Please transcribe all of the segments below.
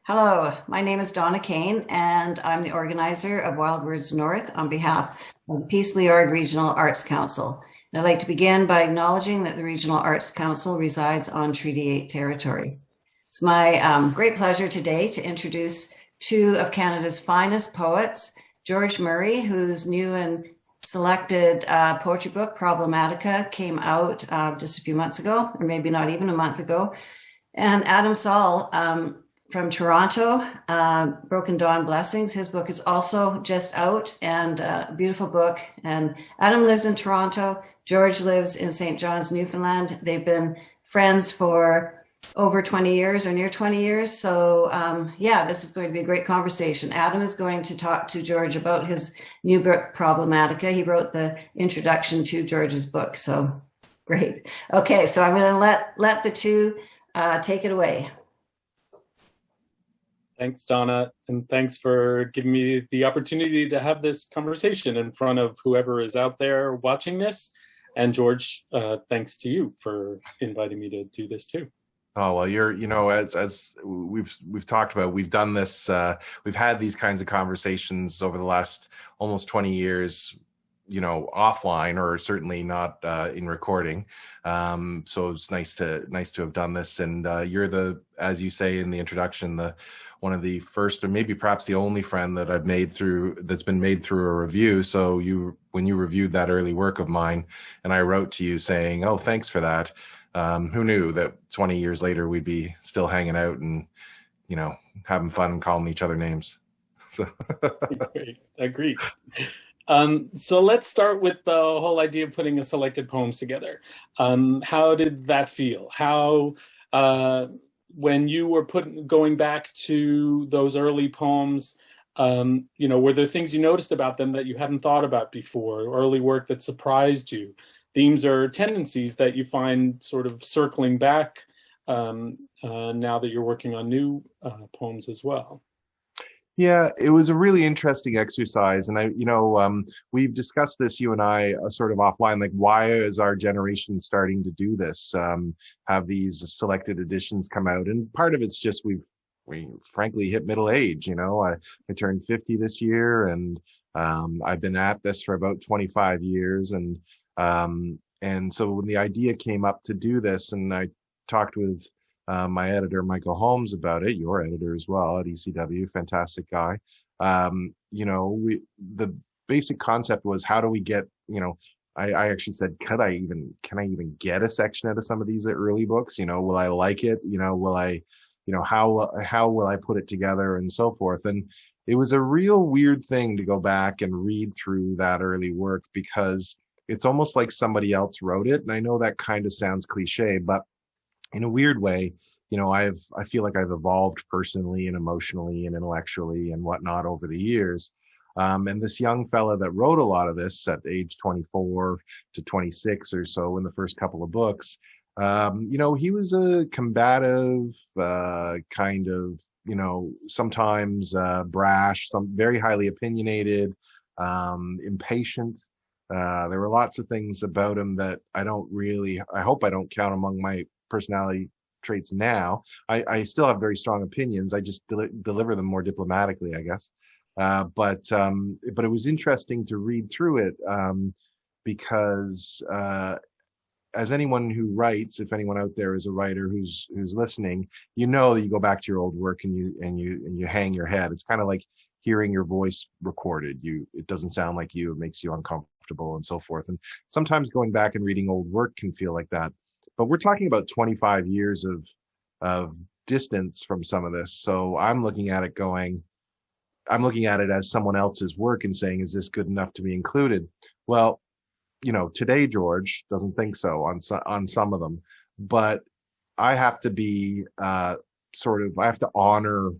Hello, my name is Donna Kane, and I'm the organizer of Wild Words North on behalf of the Peace Leord Regional Arts Council. And I'd like to begin by acknowledging that the Regional Arts Council resides on Treaty 8 territory. It's my great pleasure today to introduce two of Canada's finest poets, George Murray, whose new and selected poetry book, Problematica, came out just a few months ago, or maybe not even a month ago, and Adam Saul from Toronto, Broken Dawn Blessings. His book is also just out and a beautiful book. And Adam lives in Toronto. George lives in St. John's, Newfoundland. They've been friends for over 20 years or near 20 years. So yeah, this is going to be a great conversation. Adam is going to talk to George about his new book, Problematica. He wrote the introduction to George's book. So great. Okay, so I'm going to let the two take it away. Thanks, Donna, and thanks for giving me the opportunity to have this conversation in front of whoever is out there watching this. And George, thanks to you for inviting me to do this too. Oh, well, as we've talked about, we've done this, we've had these kinds of conversations over the last almost 20 years, offline, or certainly not in recording. So it's nice to have done this. And you're as you say in the introduction, one of the first, or maybe perhaps the only friend that that's been made through a review. So when you reviewed that early work of mine, and I wrote to you saying, "Oh, thanks for that." Who knew that 20 years later we'd be still hanging out and, having fun and calling each other names. So. Great. Agreed. So let's start with the whole idea of putting a selected poems together. How did that feel? How, when you were going back to those early poems, were there things you noticed about them that you hadn't thought about before? Early work that surprised you? Themes or tendencies that you find sort of circling back now that you're working on new poems as well? Yeah, it was a really interesting exercise. And we've discussed this, you and I, sort of offline, like, why is our generation starting to do this? Have these selected editions come out? And part of it's just we frankly hit middle age. I turned 50 this year, and I've been at this for about 25 years. And so when the idea came up to do this, and I talked with my editor, Michael Holmes, about it, your editor as well at ECW, fantastic guy. The basic concept was, how do we get, I actually said, can I even get a section out of some of these early books? Will I like it? Will I, how will I put it together, and so forth. And it was a real weird thing to go back and read through that early work, because it's almost like somebody else wrote it. And I know that kind of sounds cliche, but in a weird way, I feel like I've evolved personally and emotionally and intellectually and whatnot over the years. And this young fella that wrote a lot of this at age 24 to 26 or so in the first couple of books, he was a combative, kind of, sometimes brash, some very highly opinionated, impatient. There were lots of things about him that I hope I don't count among my personality traits now. I still have very strong opinions. I just deliver them more diplomatically, I guess. But it was interesting to read through it, because as anyone who writes, if anyone out there is a writer who's listening, you go back to your old work and you hang your head. It's kind of like hearing your voice recorded. It doesn't sound like you. It makes you uncomfortable and so forth. And sometimes going back and reading old work can feel like that. But we're talking about 25 years of distance from some of this. So I'm looking at it as someone else's work and saying, is this good enough to be included? Well, today George doesn't think so on some of them, but I have to be I have to honor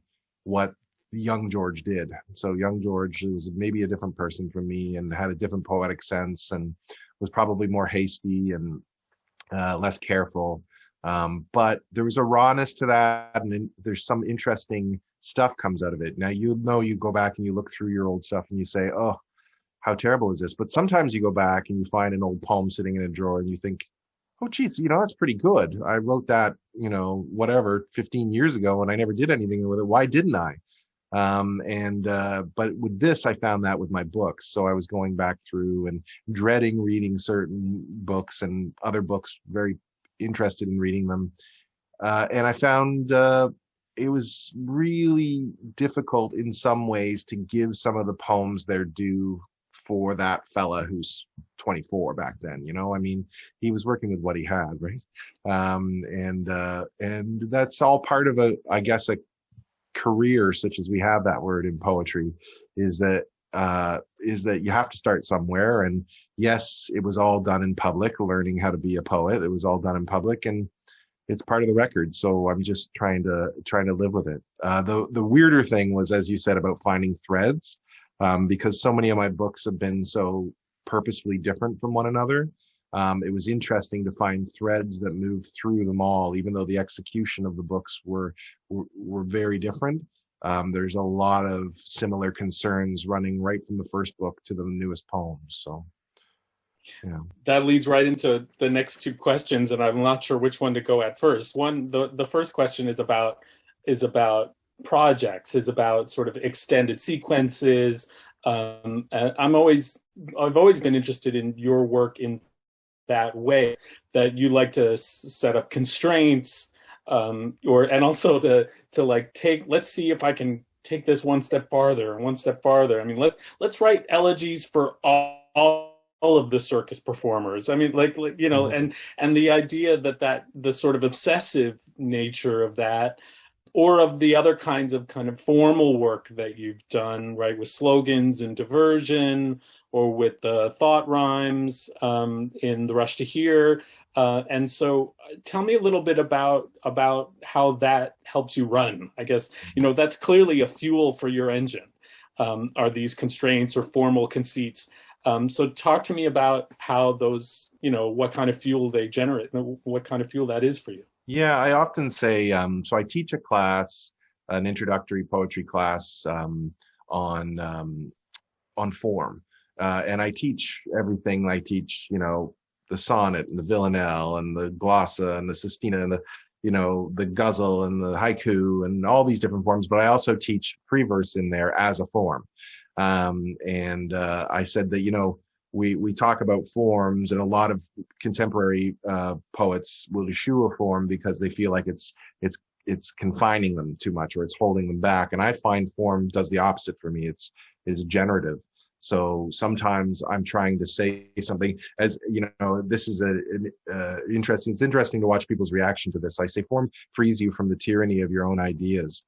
what young George did. So young George is maybe a different person from me and had a different poetic sense and was probably more hasty and less careful. But there was a rawness to that, and there's some interesting stuff comes out of it. Now, you go back and you look through your old stuff and you say, oh, how terrible is this? But sometimes you go back and you find an old poem sitting in a drawer and you think, oh, geez, that's pretty good. I wrote that, whatever, 15 years ago, and I never did anything with it. Why didn't I? But with this, I found that with my books. So I was going back through and dreading reading certain books and other books, very interested in reading them. And I found it was really difficult in some ways to give some of the poems their due for that fella who's 24 back then. I mean, he was working with what he had, right? And that's all part of I guess, a career such as we have that word in poetry, is that you have to start somewhere. And yes, it was all done in public. Learning how to be a poet, it was all done in public, and it's part of the record. So I'm just trying to live with it. The weirder thing was, as you said, about finding threads, because so many of my books have been so purposefully different from one another. It was interesting to find threads that moved through them all, even though the execution of the books were very different. There's a lot of similar concerns running right from the first book to the newest poems. So, yeah. That leads right into the next two questions, and I'm not sure which one to go at first. The first question is about projects, is about sort of extended sequences. And I've always been interested in your work in that way, that you like to set up constraints, and also to like let's see if I can take this one step farther. I mean, let's write elegies for all of the circus performers. I mean, and the idea that the sort of obsessive nature of that, or of the other kinds of kind of formal work that you've done, right, with slogans and diversion, or with thought rhymes in The Rush to Hear. And so tell me a little bit about how that helps you run. I guess, that's clearly a fuel for your engine, are these constraints or formal conceits. So talk to me about how those, what kind of fuel they generate, what kind of fuel that is for you. Yeah, I often say, so I teach a class, an introductory poetry class on form. And I teach everything. I teach, the sonnet and the villanelle and the glossa and the sestina and the ghazal and the haiku and all these different forms. But I also teach free verse in there as a form. I said that, we talk about forms, and a lot of contemporary poets will eschew a form because they feel like it's confining them too much, or it's holding them back. And I find form does the opposite for me. It's generative. So sometimes I'm trying to say something, as this is interesting. It's interesting to watch people's reaction to this. I say form frees you from the tyranny of your own ideas.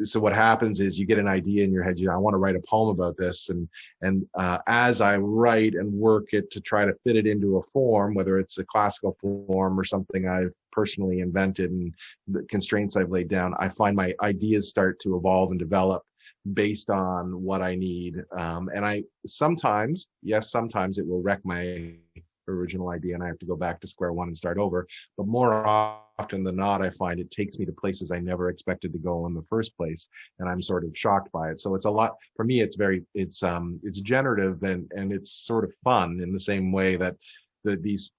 So what happens is you get an idea in your head, I want to write a poem about this. And as I write and work it to try to fit it into a form, whether it's a classical form or something I've personally invented and the constraints I've laid down, I find my ideas start to evolve and develop based on what I need. And sometimes it will wreck my original idea and I have to go back to square one and start over. But more often than not, I find it takes me to places I never expected to go in the first place, and I'm sort of shocked by it. So it's a lot for me. It's generative and it's sort of fun in the same way that these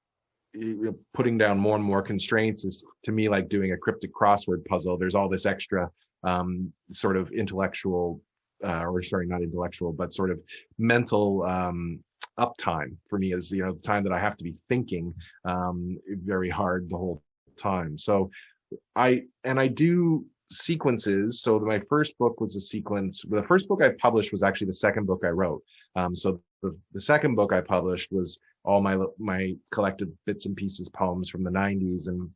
putting down more and more constraints is to me like doing a cryptic crossword puzzle. There's all this extra sort of intellectual, not intellectual, but sort of mental uptime for me is, the time that I have to be thinking very hard the whole time. So I do sequences. So my first book was a sequence. The first book I published was actually the second book I wrote. So the second book I published was all my collected bits and pieces poems from the 90s, and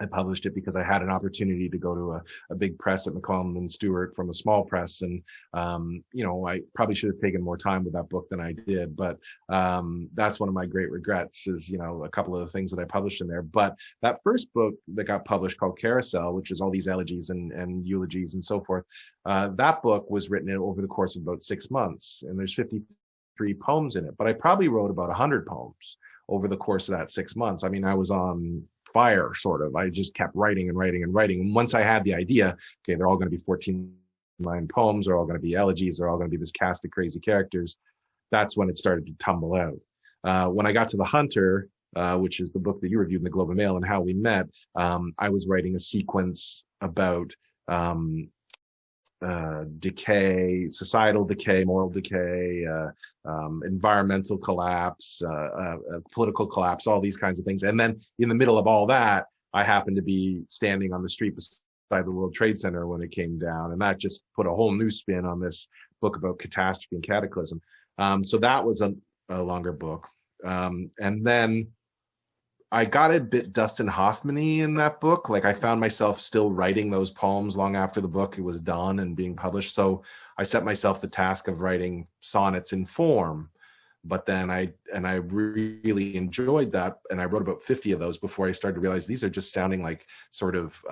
I published it because I had an opportunity to go to a big press at McClellan and Stewart from a small press. And, I probably should have taken more time with that book than I did. But that's one of my great regrets is, a couple of the things that I published in there. But that first book that got published called Carousel, which is all these elegies and eulogies and so forth, that book was written over the course of about 6 months. And there's 53 poems in it. But I probably wrote about 100 poems over the course of that 6 months. I mean, I was on fire, sort of. I just kept writing and writing and writing. And once I had the idea, okay, they're all going to be 14-line poems, they're all going to be elegies, they're all going to be this cast of crazy characters. That's when it started to tumble out. When I got to The Hunter, which is the book that you reviewed in the Globe and Mail, and how we met, I was writing a sequence about decay, societal decay, moral decay, environmental collapse, political collapse, all these kinds of things. And then in the middle of all that, I happened to be standing on the street beside the World Trade Center when it came down. And that just put a whole new spin on this book about catastrophe and cataclysm. So that was a longer book. And then I got a bit Dustin Hoffman-y in that book. Like, I found myself still writing those poems long after the book was done and being published. So I set myself the task of writing sonnets in form. But then I really enjoyed that. And I wrote about 50 of those before I started to realize these are just sounding like sort of,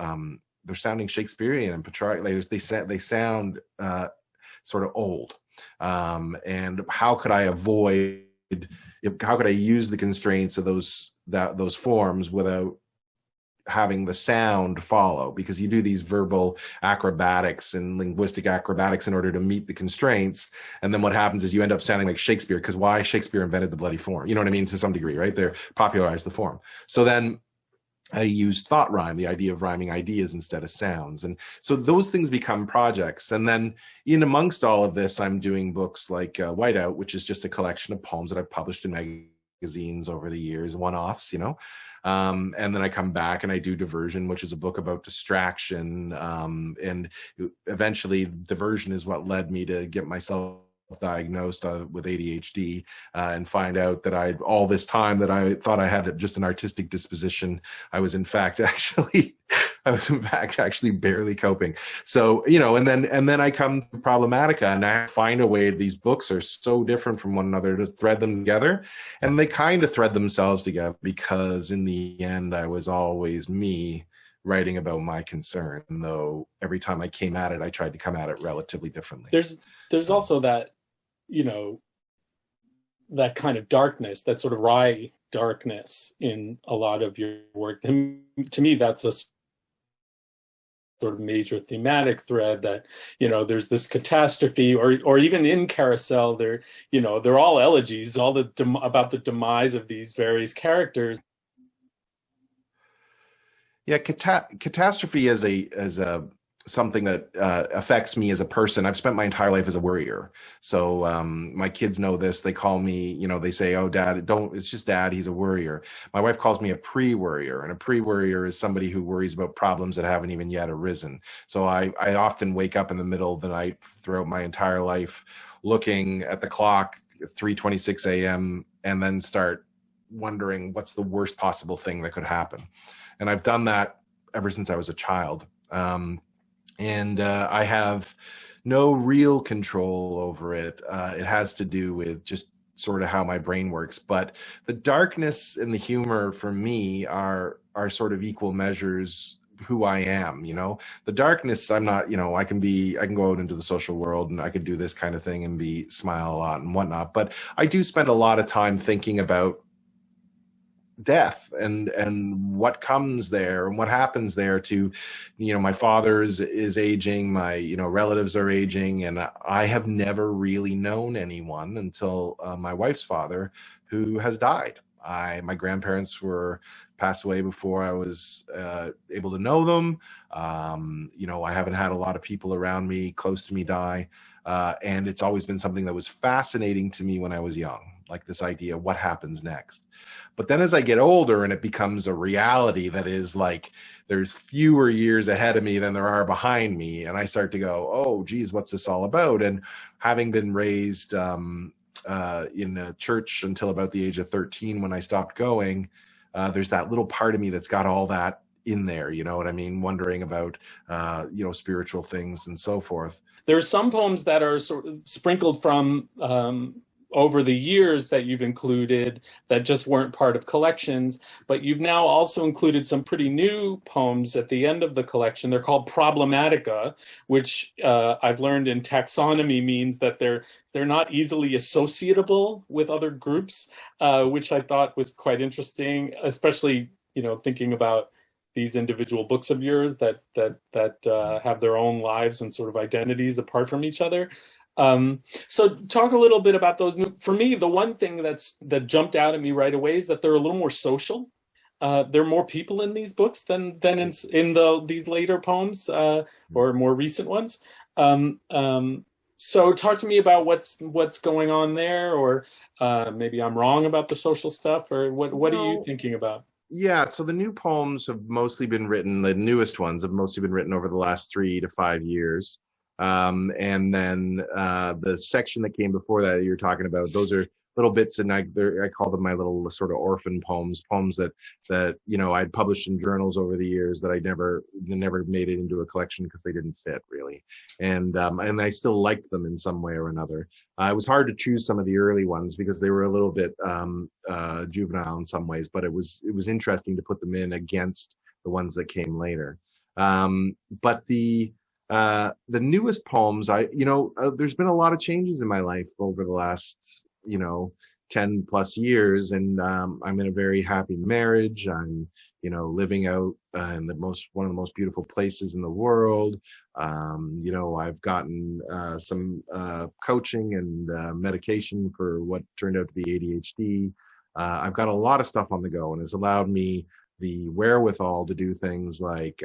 they're sounding Shakespearean and Petrarch. They sound sort of old. And how could I use the constraints of those forms without having the sound follow? Because you do these verbal acrobatics and linguistic acrobatics in order to meet the constraints. And then what happens is you end up sounding like Shakespeare, because why? Shakespeare invented the bloody form. You know what I mean? To some degree, right? They popularized the form. So then I used thought rhyme, the idea of rhyming ideas instead of sounds. And so those things become projects. And then in amongst all of this, I'm doing books like Whiteout, which is just a collection of poems that I've published in magazines over the years, one-offs, and then I come back and I do Diversion, which is a book about distraction. And eventually diversion is what led me to get myself diagnosed with ADHD and find out that all this time that I thought I had just an artistic disposition, I was in fact actually barely coping. So, and then I come to Problematica, and I find a way. These books are so different from one another to thread them together, and they kind of thread themselves together because in the end, I was always me writing about my concern, though every time I came at it, I tried to come at it relatively differently. There's also that, that kind of darkness, that sort of wry darkness in a lot of your work. And to me, that's a sort of major thematic thread, that, there's this catastrophe, or even in Carousel, they're all elegies, about the demise of these various characters. Yeah, catastrophe is a something that affects me as a person. I've spent my entire life as a worrier. So my kids know this. They call me, they say, "Oh, Dad, it's just Dad, he's a worrier." My wife calls me a pre-worrier, and a pre-worrier is somebody who worries about problems that haven't even yet arisen. So I often wake up in the middle of the night throughout my entire life looking at the clock at 3:26 a.m. and then start wondering what's the worst possible thing that could happen. And I've done that ever since I was a child. And I have no real control over it. It has to do with just sort of how my brain works. But the darkness and the humor for me are sort of equal measures who I am. The darkness, I'm not, I can go out into the social world and I could do this kind of thing and smile a lot and whatnot. But I do spend a lot of time thinking about death and what comes there and what happens there to, my father is aging, my, relatives are aging, and I have never really known anyone until my wife's father, who has died. My grandparents passed away before I was able to know them. I haven't had a lot of people around me, close to me, die. And it's always been something that was fascinating to me when I was young, like this idea, what happens next? But then as I get older and it becomes a reality that is like, there's fewer years ahead of me than there are behind me. And I start to go, oh, geez, what's this all about? And having been raised in a church until about the age of 13, when I stopped going, there's that little part of me that's got all that in there, you know what I mean? Wondering about, spiritual things and so forth. There are some poems that are sort of sprinkled from over the years that you've included that just weren't part of collections, but you've now also included some pretty new poems at the end of the collection. They're called Problematica, which I've learned in taxonomy means that they're not easily associatable with other groups, which I thought was quite interesting, especially, thinking about these individual books of yours that have their own lives and sort of identities apart from each other. So talk a little bit about those. For me, the one thing that jumped out at me right away is that they're a little more social. There are more people in these books than in these later poems or more recent ones. Um, um, so talk to me about what's going on there, or maybe I'm wrong about the social stuff, or what are you No, thinking about? yeah, so the new poems have mostly been written, the newest ones have mostly been written over the last 3 to 5 years. And then the section that came before that you're talking about, those are little bits, and I call them my little sort of orphan poems, poems that I'd published in journals over the years that I never made it into a collection because they didn't fit really, and I still liked them in some way or another. It was hard to choose some of the early ones because they were a little bit juvenile in some ways, but it was interesting to put them in against the ones that came later. But the newest poems, there's been a lot of changes in my life over the last 10 plus years, and I'm in a very happy marriage. I'm living out in one of the most beautiful places in the world. I've gotten some coaching and medication for what turned out to be ADHD. I've got a lot of stuff on the go, and it's allowed me the wherewithal to do things like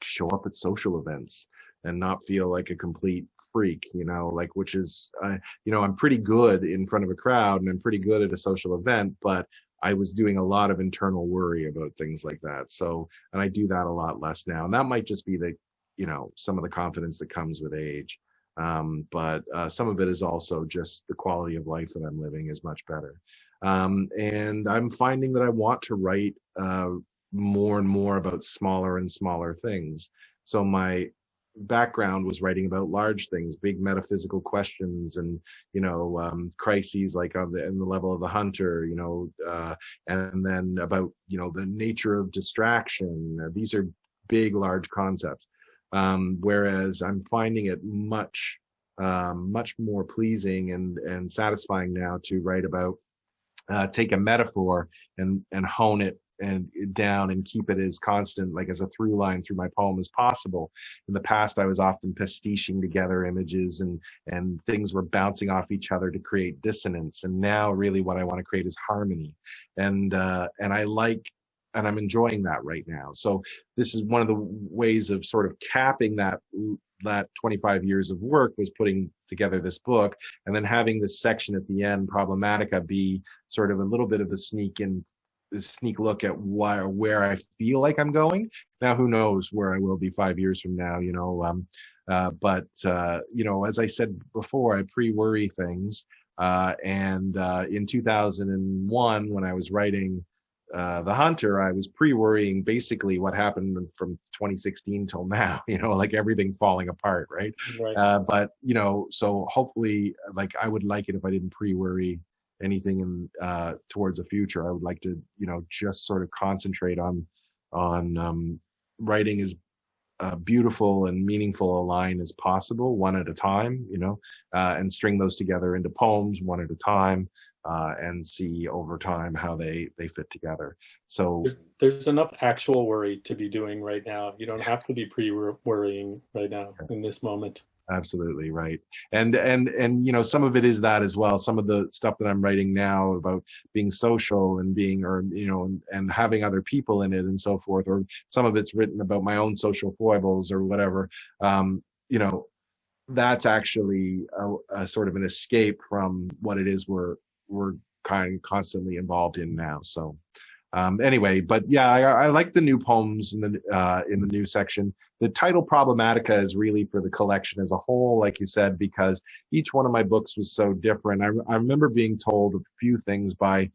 show up at social events and not feel like a complete freak, like, which is, I'm pretty good in front of a crowd and I'm pretty good at a social event, but I was doing a lot of internal worry about things like that. So, and I do that a lot less now. And that might just be some of the confidence that comes with age. But some of it is also just the quality of life that I'm living is much better. And I'm finding that I want to write more and more about smaller and smaller things. So my background was writing about large things, big metaphysical questions, and crises like on the level of the hunter, and then about the nature of distraction. These are big, large concepts. Whereas I'm finding it much more pleasing and satisfying now to write about, take a metaphor and hone it and down and keep it as constant, like as a through line through my poem as possible. In the past, I was often pastiching together images and things were bouncing off each other to create dissonance. And now really what I want to create is harmony. And I'm enjoying that right now. So this is one of the ways of sort of capping that 25 years of work, was putting together this book, and then having this section at the end, Problematica, be sort of a little bit of a sneak look at where I feel like I'm going. Now, who knows where I will be 5 years from now, but as I said before, I pre-worry things. And in 2001, when I was writing The Hunter, I was pre-worrying basically what happened from 2016 till now, like everything falling apart, right? Right. But so hopefully, like, I would like it if I didn't pre-worry anything in towards the future. I would like to, just sort of concentrate on writing as beautiful and meaningful a line as possible, one at a time, and string those together into poems one at a time, and see over time how they fit together. So There's enough actual worry to be doing right now. You don't have to be pre-worrying right now in this moment. absolutely right. And some of it is that as well. Some of the stuff that I'm writing now about being social and being, or and having other people in it and so forth, or some of it's written about my own social foibles or whatever. That's actually a sort of an escape from what it is we're constantly involved in now. So anyway, but yeah, I like the new poems in the new section. The title Problematica is really for the collection as a whole, like you said, because each one of my books was so different. I remember being told a few things by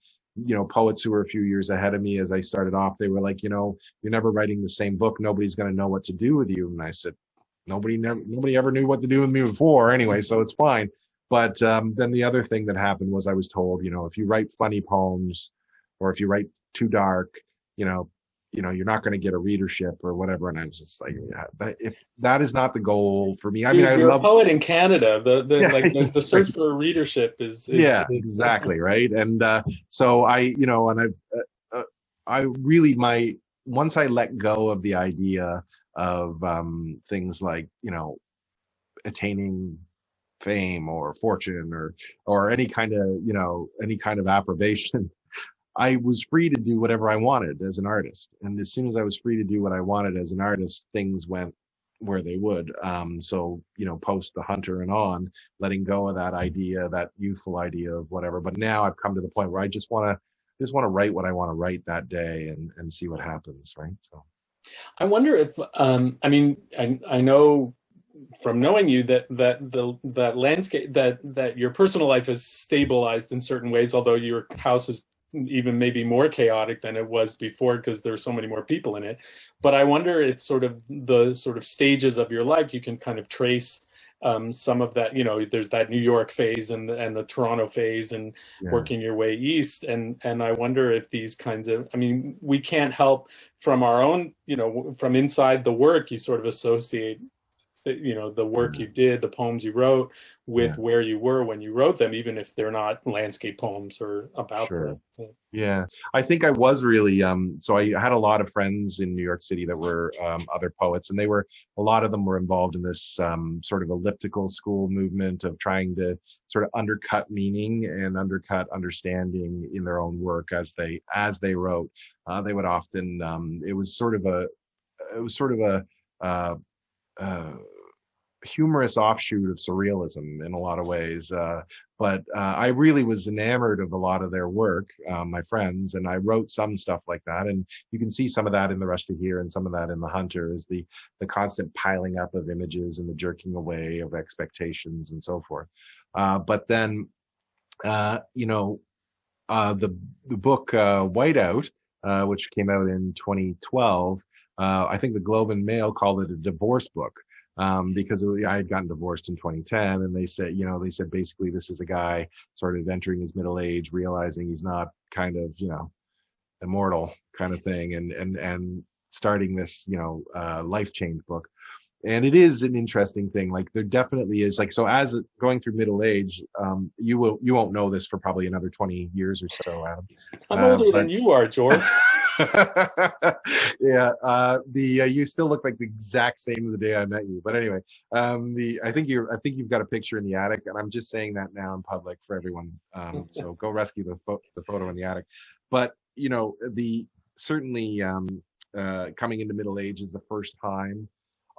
poets who were a few years ahead of me. As I started off, they were like, you're never writing the same book. Nobody's going to know what to do with you. And I said, nobody ever knew what to do with me before anyway, so it's fine. But then the other thing that happened was I was told, if you write funny poems, or if you write too dark, you're not going to get a readership or whatever. And I was just like, yeah, if that is not the goal for me. I mean, You're I love a poet in Canada. The search right. for readership is Yeah, exactly, right. And so I really once I let go of the idea of things like attaining fame or fortune or any kind of, any kind of approbation. I was free to do whatever I wanted as an artist. And as soon as I was free to do what I wanted as an artist, things went where they would. So, post The Hunter and on, letting go of that idea, that youthful idea of whatever. But now I've come to the point where I just want to write what I want to write that day and see what happens. Right. So I wonder if, I know from knowing you that landscape, that your personal life is stabilized in certain ways, although your house is even maybe more chaotic than it was before because there's so many more people in it. But I wonder if the stages of your life, you can kind of trace some of that. There's that New York phase and the Toronto phase, and working your way east. And I wonder if these kinds of, we can't help from our own, from inside the work, you sort of associate the work you did, the poems you wrote, with where you were when you wrote them, even if they're not landscape poems or about them. Yeah, I think I was really, so I had a lot of friends in New York City that were other poets, and a lot of them were involved in this sort of elliptical school movement of trying to sort of undercut meaning and undercut understanding in their own work as they wrote. They would often, it was sort of a humorous offshoot of surrealism in a lot of ways. But I really was enamored of a lot of their work, my friends, and I wrote some stuff like that. And you can see some of that in The Rest Are Here and some of that in The Hunter, is the constant piling up of images and the jerking away of expectations and so forth. But then, the book Whiteout, which came out in 2012, I think the Globe and Mail called it a divorce book. Because I had gotten divorced in 2010, and they said basically this is a guy sort of entering his middle age, realizing he's not kind of, immortal kind of thing, and starting this, life change book. And it is an interesting thing. Like, there definitely is, like, so as going through middle age, you won't know this for probably another 20 years or so, Adam. I'm older than you are, George. You still look like the exact same the day I met you. But anyway, I think you've got a picture in the attic, and I'm just saying that now in public for everyone. So go rescue the photo in the attic. But certainly coming into middle age is the first time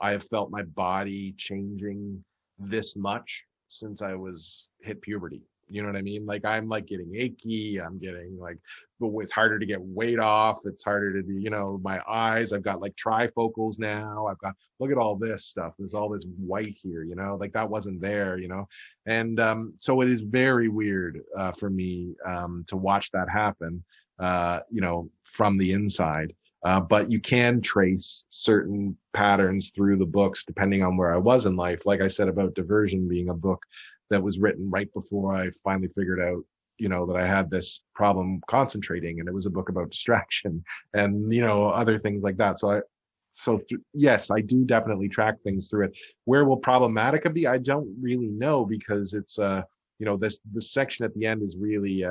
I have felt my body changing this much since I was hit puberty. You know what I mean? Like, I'm like getting achy. I'm getting like, it's harder to get weight off. It's harder to do, my eyes. I've got like trifocals now. Look at all this stuff. There's all this white here, like that wasn't there, And so it is very weird for me to watch that happen, from the inside. But you can trace certain patterns through the books depending on where I was in life. Like I said about Diversion being a book that was written right before I finally figured out, that I had this problem concentrating, and it was a book about distraction and, other things like that. Yes, I do definitely track things through it. Where will Problematica be? I don't really know, because it's, this section at the end is really,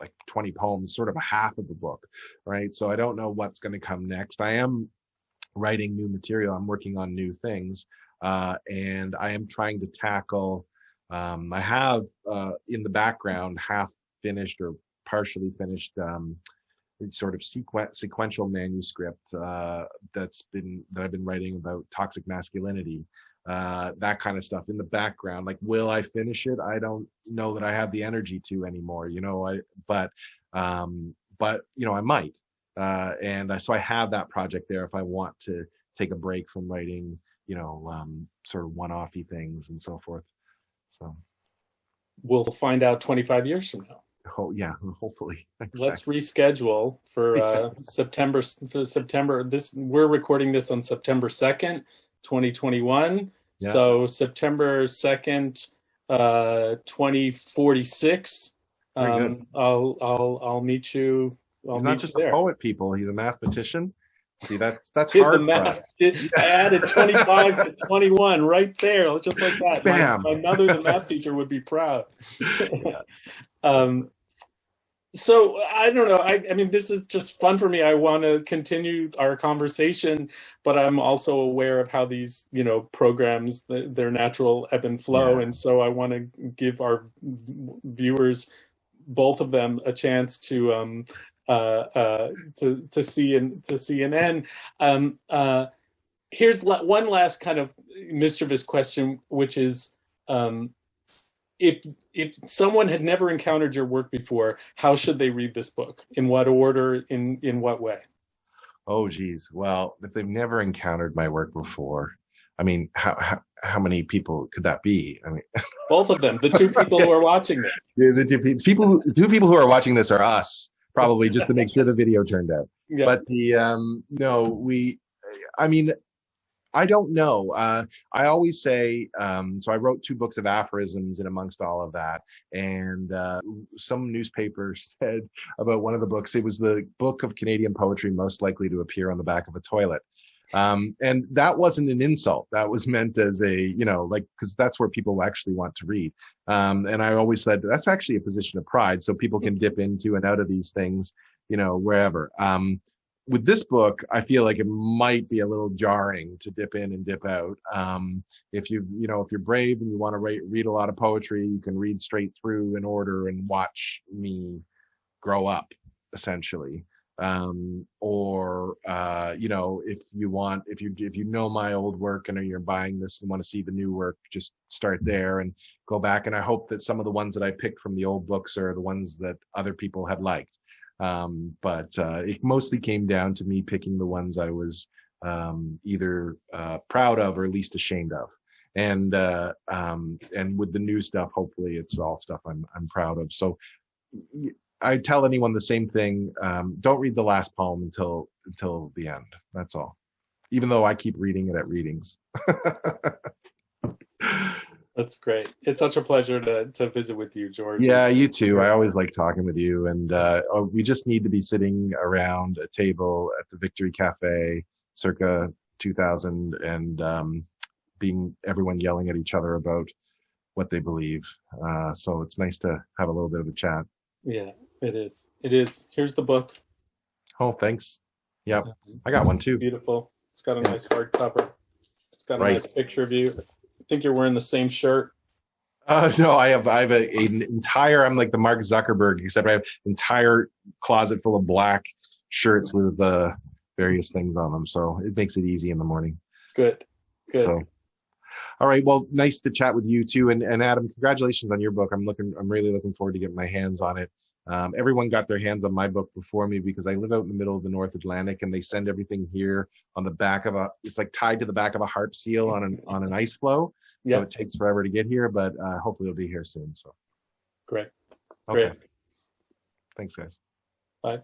like 20 poems, sort of a half of the book, right? So I don't know what's going to come next. I am writing new material. I'm working on new things, and I am trying to tackle. I have in the background half finished or partially finished sort of sequential manuscript that I've been writing about toxic masculinity. That kind of stuff in the background. Like, will I finish it? I don't know that I have the energy to anymore, but I might. So I have that project there if I want to take a break from writing, sort of one-offy things and so forth. So we'll find out 25 years from now. Oh yeah, hopefully. Exactly. Let's reschedule for September. We're recording this on September 2nd, 2021. Yeah. So September 2nd, 2046. I'll meet you. He's not just a poet, people. He's a mathematician. See, that's hard for us. I added 25 to 21 right there, just like that. Bam. My mother, the math teacher, would be proud. So I don't know. I mean, this is just fun for me. I want to continue our conversation, but I'm also aware of how these, programs, their natural ebb and flow, Yeah. and so I want to give our viewers, both of them, a chance to see an end. Um, uh, Here's one last kind of mischievous question, which is, um, if someone had never encountered your work before, how should they read this book? In what order? In what way? Oh, geez. Well, if they've never encountered my work before, I mean, how many people could that be? I mean, Both of them, the two people who are watching this. the two people who are watching this are us, probably, just to make sure the video turned out. Yeah. But no, I mean, I don't know. I always say, so I wrote 2 books of aphorisms in amongst all of that. And some newspaper said about one of the books, it was the book of Canadian poetry most likely to appear on the back of a toilet. And that wasn't an insult. That was meant as a, because that's where people actually want to read. And I always said that's actually a position of pride. So people can dip into and out of these things, wherever. With this book, I feel like it might be a little jarring to dip in and dip out. If if you're brave and you want to read a lot of poetry, you can read straight through in order and watch me grow up, essentially. Or if you know my old work and you're buying this and want to see the new work, just start there and go back. And I hope that some of the ones that I picked from the old books are the ones that other people had liked. But it mostly came down to me picking the ones I was either proud of or least ashamed of. And with the new stuff, hopefully it's all stuff I'm proud of. So I tell anyone the same thing. Don't read the last poem until the end. That's all. Even though I keep reading it at readings. That's great. It's such a pleasure to visit with you, George. Yeah, you too. I always like talking with you. And we just need to be sitting around a table at the Victory Cafe circa 2000 and everyone yelling at each other about what they believe. So it's nice to have a little bit of a chat. Yeah, it is. It is. Here's the book. Oh, thanks. Yep. I got one too. Beautiful. It's got a nice hardcover. It's got a nice picture of you. I think you're wearing the same shirt. No, I have an entire, I'm like the Mark Zuckerberg, except I have an entire closet full of black shirts with various things on them. So it makes it easy in the morning. Good. So, all right. Well, nice to chat with you too. And Adam, congratulations on your book. I'm really looking forward to getting my hands on it. Everyone got their hands on my book before me because I live out in the middle of the North Atlantic and they send everything here on the back of it's like tied to the back of a harp seal on an ice floe. So it takes forever to get here, but hopefully it'll be here soon. So great. Okay. Thanks, guys. Bye.